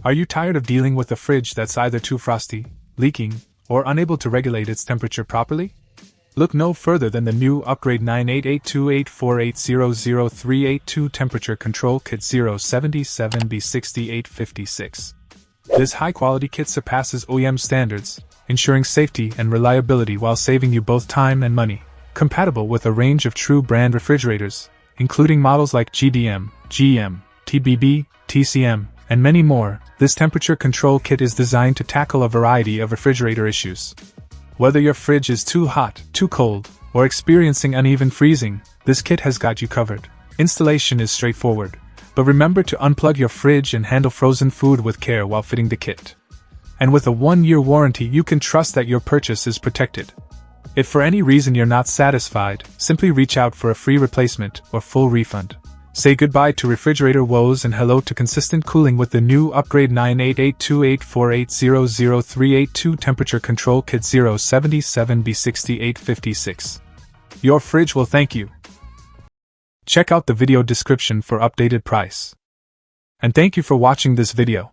Are you tired of dealing with a fridge that's either too frosty, leaking, or unable to regulate its temperature properly? Look no further than the new Upgrade 9882848000382 Temperature Control Kit 077B6856. This high-quality kit surpasses OEM standards, ensuring safety and reliability while saving you both time and money. Compatible with a range of true brand refrigerators, including models like GDM, GM, TBB, TCM, and many more, this temperature control kit is designed to tackle a variety of refrigerator issues. Whether your fridge is too hot, too cold, or experiencing uneven freezing, this kit has got you covered. Installation is straightforward, but remember to unplug your fridge and handle frozen food with care while fitting the kit. And with a 1-year warranty, you can trust that your purchase is protected. If for any reason you're not satisfied, simply reach out for a free replacement or full refund. Say goodbye to refrigerator woes and hello to consistent cooling with the new Upgrade 9882848000382 Temperature Control Kit 077B6856. Your fridge will thank you. Check out the video description for updated price. And thank you for watching this video.